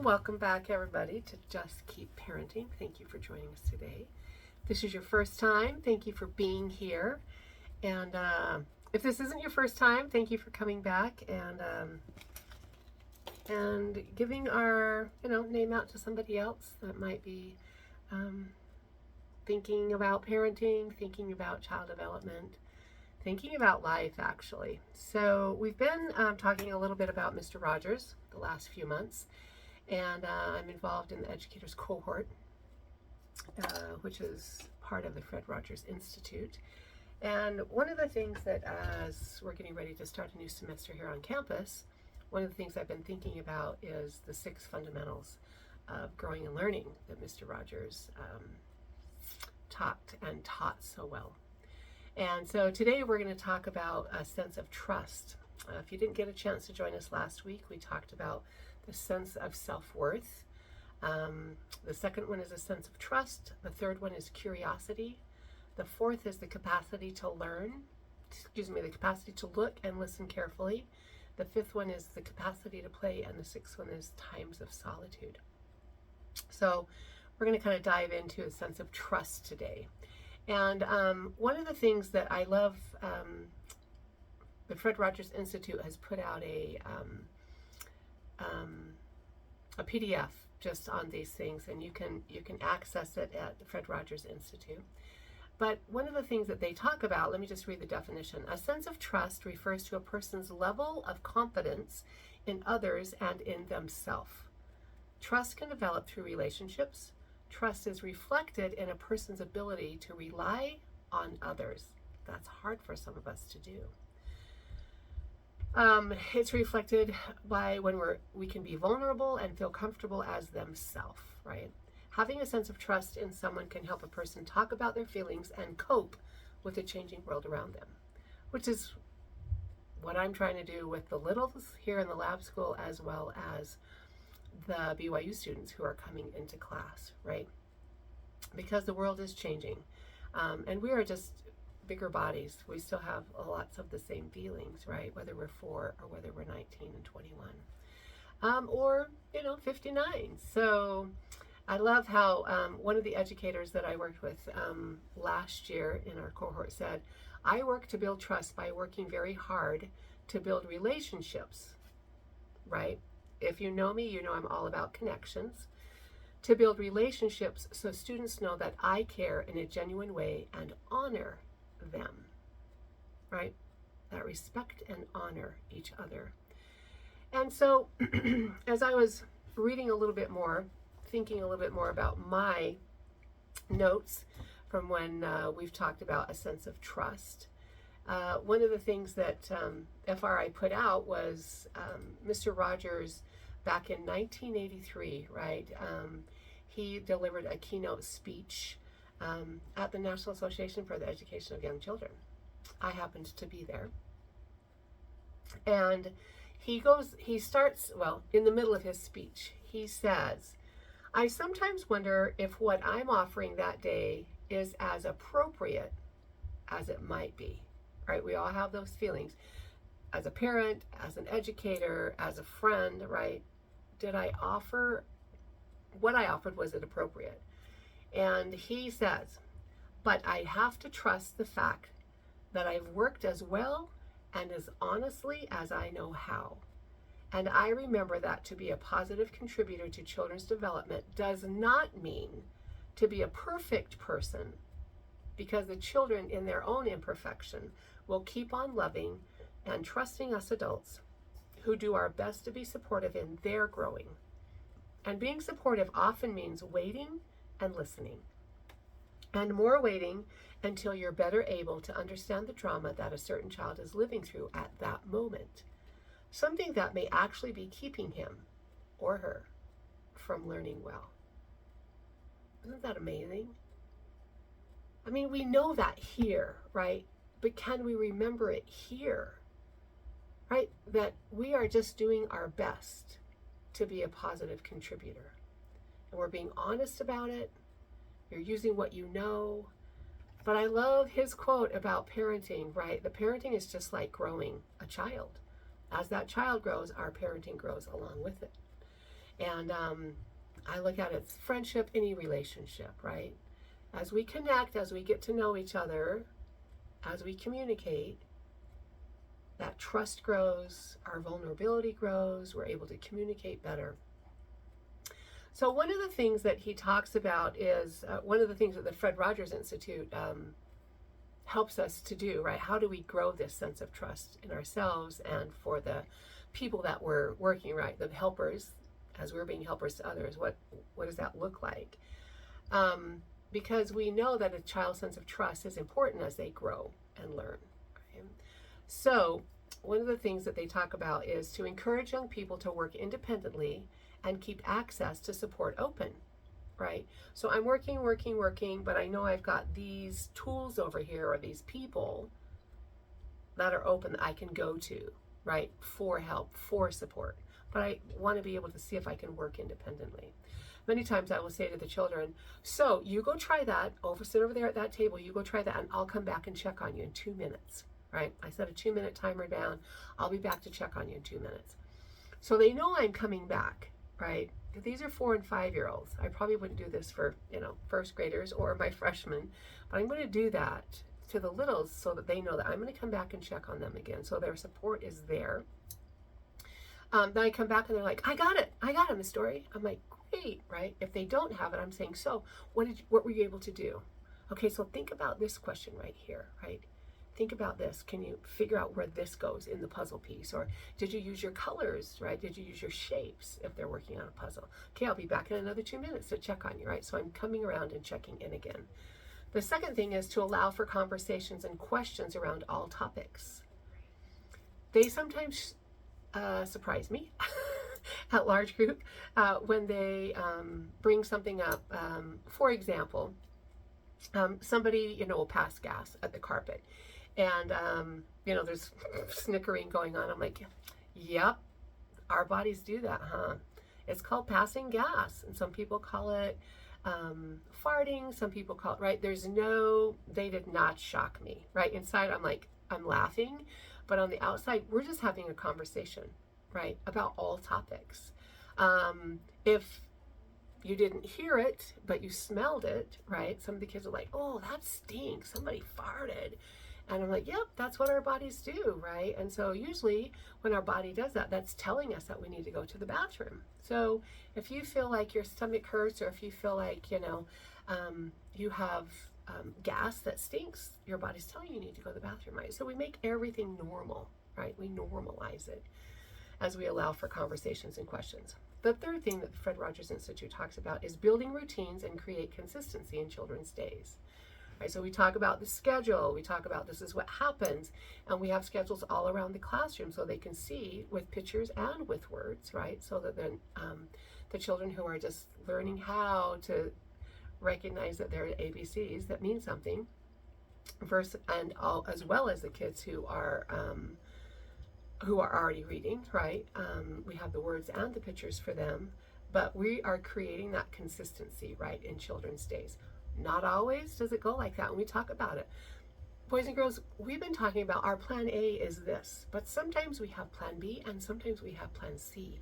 Welcome back, everybody, to Just Keep Parenting. Thank you for joining us today. If this is your first time, thank you for being here. And if this isn't your first time, thank you for coming back and giving our name out to somebody else that might be thinking about parenting, thinking about child development, thinking about life, actually. So we've been talking a little bit about Mr. Rogers the last few months. And I'm involved in the educators cohort, which is part of the Fred Rogers Institute. And one of the things that, as we're getting ready to start a new semester here on campus, one of the things I've been thinking about is the 6 fundamentals of growing and learning that Mr. Rogers taught so well. And so today we're going to talk about a sense of trust. If you didn't get a chance to join us last week, we talked about the sense of self-worth. The second one is a sense of trust. The third one is curiosity. The fourth is the capacity to the capacity to look and listen carefully. The fifth one is the capacity to play, and the sixth one is times of solitude. So we're going to kind of dive into a sense of trust today. And one of the things that I love, the Fred Rogers Institute has put out a PDF just on these things, and you can access it at the Fred Rogers Institute. But one of the things that they talk about, let me just read the definition. A sense of trust refers to a person's level of confidence in others and in themselves. Trust can develop through relationships. Trust is reflected in a person's ability to rely on others. That's hard for some of us to do. It's reflected by when we can be vulnerable and feel comfortable as themselves, right? Having a sense of trust in someone can help a person talk about their feelings and cope with the changing world around them, which is what I'm trying to do with the littles here in the lab school, as well as the BYU students who are coming into class, right? Because the world is changing, and we are just bigger bodies. We still have lots of the same feelings, right? Whether we're 4 or whether we're 19 and 21, or 59. So I love how one of the educators that I worked with last year in our cohort said, "I work to build trust by working very hard to build relationships," right? If you know me, you know I'm all about connections. To build relationships so students know that I care in a genuine way and honor them, right? That respect and honor each other. And so as I was reading a little bit more, thinking a little bit more about my notes from when we've talked about a sense of trust, one of the things that FRI put out was Mr. Rogers back in 1983, right? He delivered a keynote speech at the National Association for the Education of Young Children. I happened to be there. And he starts, in the middle of his speech, he says, "I sometimes wonder if what I'm offering that day is as appropriate as it might be," right? We all have those feelings. As a parent, as an educator, as a friend, right? What I offered, was it appropriate? And he says, "But I have to trust the fact that I've worked as well and as honestly as I know how. And I remember that to be a positive contributor to children's development does not mean to be a perfect person, because the children in their own imperfection will keep on loving and trusting us adults who do our best to be supportive in their growing. And being supportive often means waiting and listening, and more waiting until you're better able to understand the trauma that a certain child is living through at that moment, something that may actually be keeping him or her from learning well." Isn't that amazing? I mean, we know that here, right? But can we remember it here, right? That we are just doing our best to be a positive contributor. And we're being honest about it. You're using what you know. But I love his quote about parenting, right? The parenting is just like growing a child. As that child grows, our parenting grows along with it. And I look at it as friendship, any relationship, right? As we connect, as we get to know each other, as we communicate, that trust grows, our vulnerability grows, we're able to communicate better. So one of the things that he talks about is one of the things that the Fred Rogers Institute helps us to do, right? How do we grow this sense of trust in ourselves and for the people that we're working, right? The helpers, as we're being helpers to others, what does that look like? Because we know that a child's sense of trust is important as they grow and learn. Right? So one of the things that they talk about is to encourage young people to work independently and keep access to support open, right? So I'm working, but I know I've got these tools over here or these people that are open that I can go to, right? For help, for support. But I want to be able to see if I can work independently. Many times I will say to the children, so you go try that, sit over there at that table, you go try that, and I'll come back and check on you in 2 minutes, right? I set a 2-minute timer down. I'll be back to check on you in 2 minutes. So they know I'm coming back, right? These are 4 and 5-year-olds. I probably wouldn't do this for, first graders or my freshmen, but I'm going to do that to the littles so that they know that I'm going to come back and check on them again. So their support is there. Then I come back and they're like, I got it, Miss Story. I'm like, great, right? If they don't have it, I'm saying, so what were you able to do? Okay, so think about this question right here, right? Think about this. Can you figure out where this goes in the puzzle piece? Or did you use your colors, right? Did you use your shapes if they're working on a puzzle? Okay, I'll be back in another 2 minutes to check on you, right? So I'm coming around and checking in again. The second thing is to allow for conversations and questions around all topics. They sometimes surprise me at large group when they bring something up. For example, somebody, will pass gas at the carpet. And, there's snickering going on. I'm like, yep, our bodies do that, huh? It's called passing gas. And some people call it farting. Some people call it, right? They did not shock me, right? Inside, I'm laughing. But on the outside, we're just having a conversation, right? About all topics. If you didn't hear it, but you smelled it, right? Some of the kids are like, oh, that stinks. Somebody farted. And I'm like, yep, that's what our bodies do, right? And so usually when our body does that, that's telling us that we need to go to the bathroom. So if you feel like your stomach hurts, or if you feel like, you have gas that stinks, your body's telling you need to go to the bathroom, right? So we make everything normal, right? We normalize it as we allow for conversations and questions. The third thing that the Fred Rogers Institute talks about is building routines and create consistency in children's days. Right, so we talk about the schedule, we talk about this is what happens, and we have schedules all around the classroom so they can see with pictures and with words, right? So that then the children who are just learning how to recognize that there are ABCs that mean something, as well as the kids who are already reading, right? We have the words and the pictures for them, but we are creating that consistency, right, in children's days. Not always does it go like that, and we talk about it. Boys and girls, we've been talking about our plan A is this, but sometimes we have plan B and sometimes we have plan C.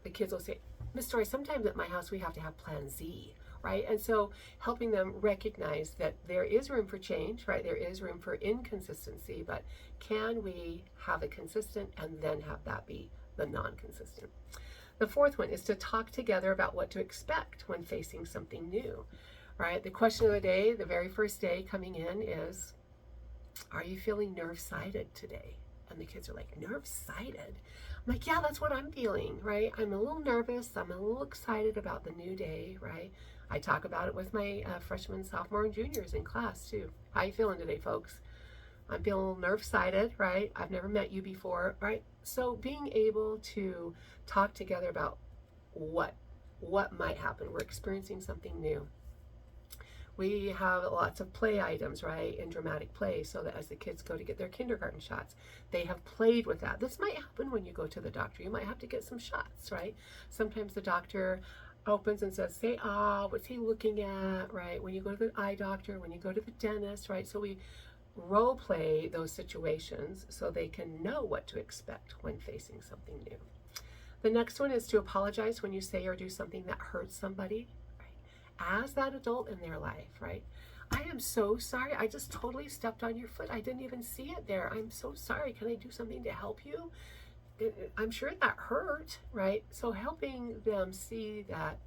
The kids will say, Miss Story, sometimes at my house we have to have plan Z, right? And so helping them recognize that there is room for change, right? There is room for inconsistency, but can we have a consistent and then have that be the non-consistent? The fourth one is to talk together about what to expect when facing something new. Right? The question of the day, the very first day coming in is, are you feeling nerve-sided today? And the kids are like, nerve-sided? I'm like, yeah, that's what I'm feeling, right? I'm a little nervous. I'm a little excited about the new day, right? I talk about it with my freshmen, sophomore, and juniors in class too. How you feeling today, folks? I'm feeling a little nerve-sided, right? I've never met you before, right? So being able to talk together about what might happen. We're experiencing something new. We have lots of play items, right, in dramatic play, so that as the kids go to get their kindergarten shots, they have played with that. This might happen when you go to the doctor. You might have to get some shots, right? Sometimes the doctor opens and says, say, what's he looking at, right? When you go to the eye doctor, when you go to the dentist, right? So we role play those situations so they can know what to expect when facing something new. The next one is to apologize when you say or do something that hurts somebody, right? As that adult in their life, right? I am so sorry. I just totally stepped on your foot. I didn't even see it there. I'm so sorry. Can I do something to help you? I'm sure that hurt, right? So helping them see that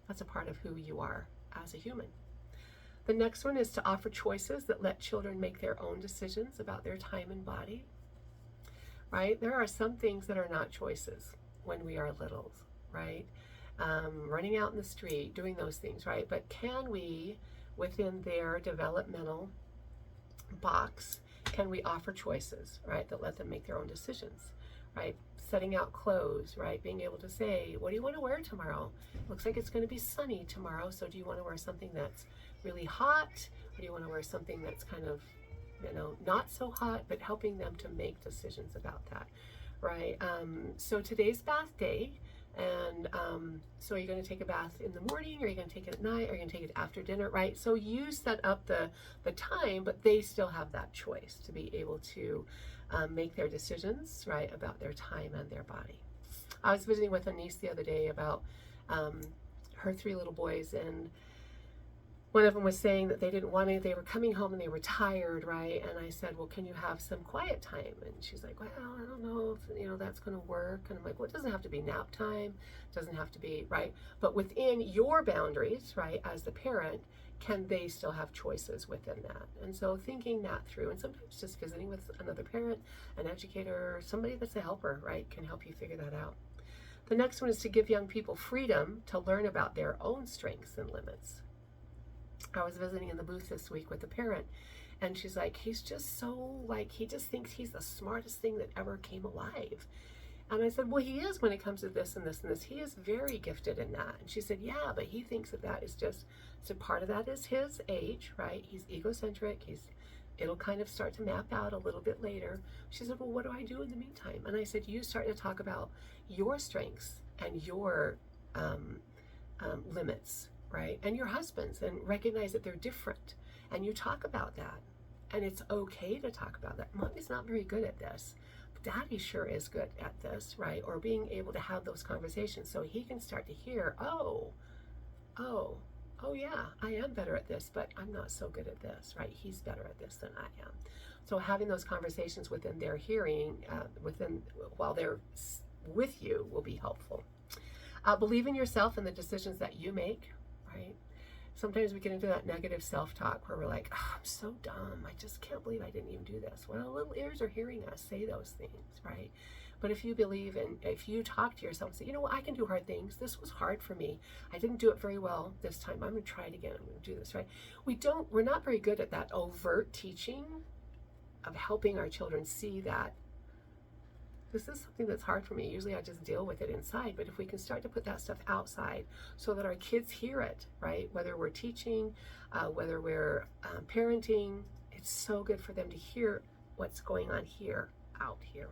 that's a part of who you are as a human. The next one is to offer choices that let children make their own decisions about their time and body, right? There are some things that are not choices when we are littles, right? Running out in the street, doing those things, right? But can we, within their developmental box, can we offer choices, right, that let them make their own decisions, right? Setting out clothes, right? Being able to say, what do you want to wear tomorrow? Looks like it's going to be sunny tomorrow, so do you want to wear something that's really hot, or do you want to wear something that's kind of, not so hot, but helping them to make decisions about that, right? So today's bath day, and so are you going to take a bath in the morning? Are you going to take it at night? Are you going to take it after dinner, right? So you set up the time, but they still have that choice to be able to make their decisions, right, about their time and their body. I was visiting with a niece the other day about her 3 little boys, and one of them was saying that they didn't want to, they were coming home and they were tired, right? And I said, well, can you have some quiet time? And she's like, well, I don't know if, that's going to work. And I'm like, well, it doesn't have to be nap time. It doesn't have to be, right? But within your boundaries, right, as the parent, can they still have choices within that? And so thinking that through, and sometimes just visiting with another parent, an educator, somebody that's a helper, right, can help you figure that out. The next one is to give young people freedom to learn about their own strengths and limits. I was visiting in the booth this week with a parent, and she's like, he's just so, he just thinks he's the smartest thing that ever came alive. And I said, well, he is when it comes to this and this and this. He is very gifted in that. And she said, yeah, but he thinks that is just, so part of that is his age, right? He's egocentric. It'll kind of start to map out a little bit later. She said, well, what do I do in the meantime? And I said, you start to talk about your strengths and your limits, right? And your husband's, and recognize that they're different. And you talk about that. And it's okay to talk about that. Mommy's not very good at this. Daddy sure is good at this, right? Or being able to have those conversations so he can start to hear, oh yeah, I am better at this, but I'm not so good at this, right? He's better at this than I am. So having those conversations within their hearing, while they're with you, will be helpful. Believe in yourself and the decisions that you make, right? Sometimes we get into that negative self-talk where we're like, oh, I'm so dumb. I just can't believe I didn't even do this. Well, little ears are hearing us say those things, right? But if you believe in, if you talk to yourself and say, you know what, I can do hard things. This was hard for me. I didn't do it very well this time. I'm going to try it again. I'm going to do this, right? We're not very good at that overt teaching of helping our children see that this is something that's hard for me. Usually I just deal with it inside. But if we can start to put that stuff outside so that our kids hear it, right? Whether we're teaching, whether we're parenting, it's so good for them to hear what's going on here, out here.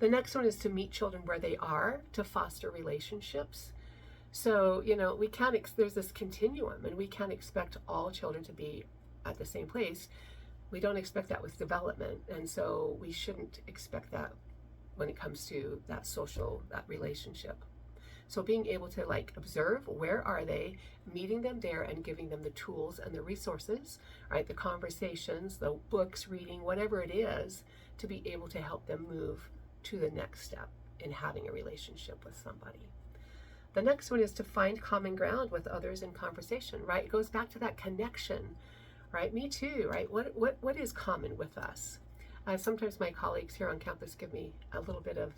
The next one is to meet children where they are, to foster relationships. So, we can't, there's this continuum, and we can't expect all children to be at the same place. We don't expect that with development, and so we shouldn't expect that when it comes to that relationship. So being able to observe, where are they, meeting them there and giving them the tools and the resources, right? The conversations, the books, reading, whatever it is, to be able to help them move to the next step in having a relationship with somebody. The next one is to find common ground with others in conversation, right? It goes back to that connection, right? Me too, right? What is common with us? Sometimes my colleagues here on campus give me a little bit of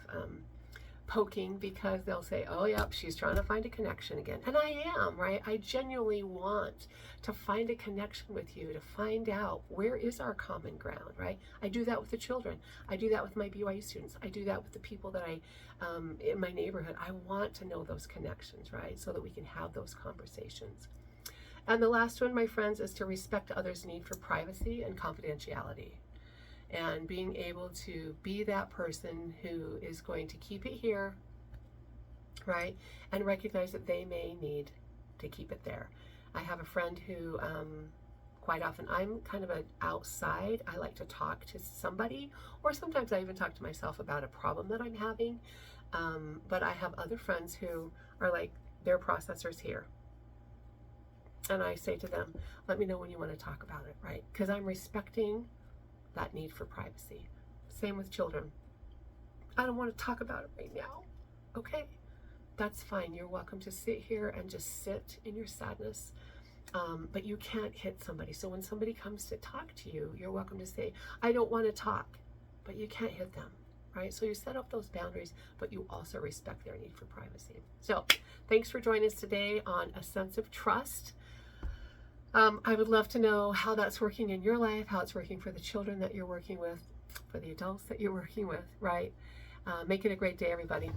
poking, because they'll say, oh, yep, she's trying to find a connection again. And I am, right? I genuinely want to find a connection with you, to find out where is our common ground, right? I do that with the children. I do that with my BYU students. I do that with the people that in my neighborhood. I want to know those connections, right? So that we can have those conversations. And the last one, my friends, is to respect others' need for privacy and confidentiality. And being able to be that person who is going to keep it here, right? And recognize that they may need to keep it there. I have a friend who, quite often, I'm kind of an outside. I like to talk to somebody, or sometimes I even talk to myself about a problem that I'm having. But I have other friends who are like, they're processors here. And I say to them, let me know when you want to talk about it, right? Because I'm respecting that need for privacy. Same with children. I don't want to talk about it right now. Okay, that's fine. You're welcome to sit here and just sit in your sadness. But you can't hit somebody. So when somebody comes to talk to you, you're welcome to say, I don't want to talk, but you can't hit them, right? So you set up those boundaries, but you also respect their need for privacy. So thanks for joining us today on A Sense of Trust. I would love to know how that's working in your life, how it's working for the children that you're working with, for the adults that you're working with, right? Make it a great day, everybody.